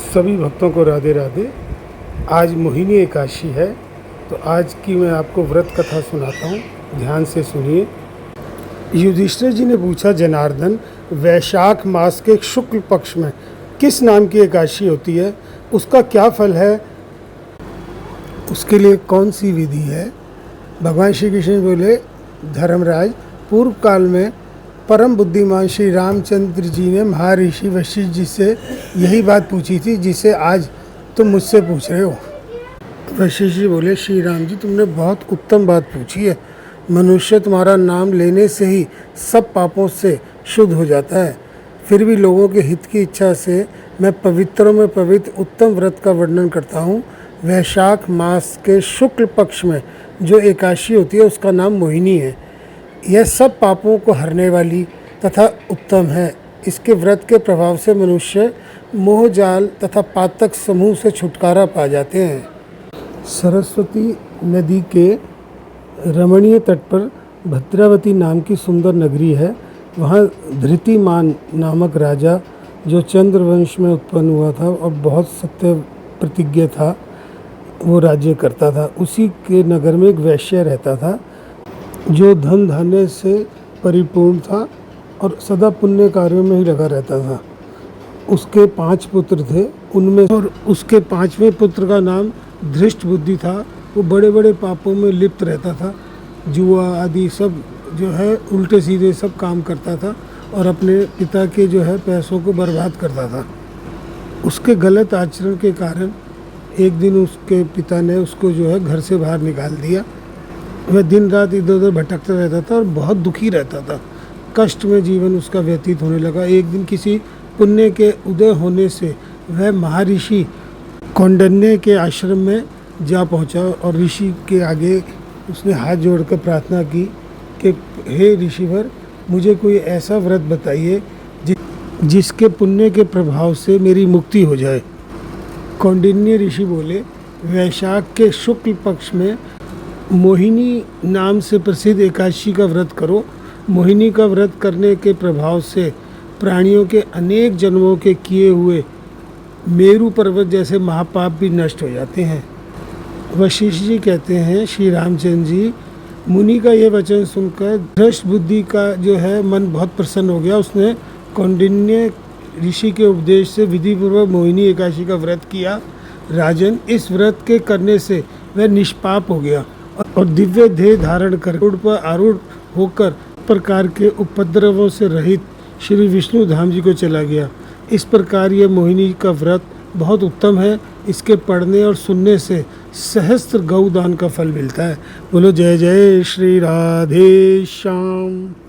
सभी भक्तों को राधे राधे। आज मोहिनी एकादशी है, तो आज की मैं आपको व्रत कथा सुनाता हूँ, ध्यान से सुनिए। युधिष्ठिर जी ने पूछा, जनार्दन, वैशाख मास के शुक्ल पक्ष में किस नाम की एकादशी होती है? उसका क्या फल है? उसके लिए कौन सी विधि है? भगवान श्री कृष्ण बोले, धर्मराज, पूर्व काल में परम बुद्धिमान श्री रामचंद्र जी ने महर्षि वशिष्ठ जी से यही बात पूछी थी जिसे आज तुम मुझसे पूछ रहे हो। वशिष्ठ जी बोले, श्री राम जी, तुमने बहुत उत्तम बात पूछी है। मनुष्य तुम्हारा नाम लेने से ही सब पापों से शुद्ध हो जाता है। फिर भी लोगों के हित की इच्छा से मैं पवित्रों में पवित्र उत्तम व्रत का वर्णन करता हूँ। वैशाख मास के शुक्ल पक्ष में जो एकादशी होती है उसका नाम मोहिनी है। यह सब पापों को हरने वाली तथा उत्तम है। इसके व्रत के प्रभाव से मनुष्य मोह जाल तथा पातक समूह से छुटकारा पा जाते हैं। सरस्वती नदी के रमणीय तट पर भद्रावती नाम की सुंदर नगरी है। वहाँ धृतिमान नामक राजा, जो चंद्रवंश में उत्पन्न हुआ था और बहुत सत्य प्रतिज्ञ था, वो राज्य करता था। उसी के नगर में एक वैश्य रहता था जो धन धान्य से परिपूर्ण था और सदा पुण्य कार्यों में ही लगा रहता था। उसके 5 पुत्र थे, उनमें और उसके 5वें पुत्र का नाम धृष्ट बुद्धि था। वो बड़े बड़े पापों में लिप्त रहता था, जुआ आदि सब जो है उल्टे सीधे सब काम करता था और अपने पिता के जो है पैसों को बर्बाद करता था। उसके गलत आचरण के कारण एक दिन उसके पिता ने उसको जो है घर से बाहर निकाल दिया। वह दिन रात इधर उधर भटकता रहता था और बहुत दुखी रहता था। कष्ट में जीवन उसका व्यतीत होने लगा। एक दिन किसी पुण्य के उदय होने से वह महर्षि कौंडिन्य के आश्रम में जा पहुंचा और ऋषि के आगे उसने हाथ जोड़कर प्रार्थना की कि हे ऋषिवर, मुझे कोई ऐसा व्रत बताइए जिसके पुण्य के प्रभाव से मेरी मुक्ति हो जाए। कौंडिन्य ऋषि बोले, वैशाख के शुक्ल पक्ष में मोहिनी नाम से प्रसिद्ध एकादशी का व्रत करो। मोहिनी का व्रत करने के प्रभाव से प्राणियों के अनेक जन्मों के किए हुए मेरु पर्वत जैसे महापाप भी नष्ट हो जाते हैं। वशिष्ठ जी कहते हैं, श्री रामचंद्र जी, मुनि का ये वचन सुनकर धृष्ट बुद्धि का जो है मन बहुत प्रसन्न हो गया। उसने कौंडिन्य ऋषि के उपदेश से विधिपूर्वक मोहिनी एकादशी का व्रत किया। राजन, इस व्रत के करने से वह निष्पाप हो गया और दिव्य देह धारण कर उड़ पर आरूढ़ होकर प्रकार के उपद्रवों से रहित श्री विष्णु धाम जी को चला गया। इस प्रकार यह मोहिनी का व्रत बहुत उत्तम है। इसके पढ़ने और सुनने से सहस्त्र गौदान का फल मिलता है। बोलो जय जय श्री राधे श्याम।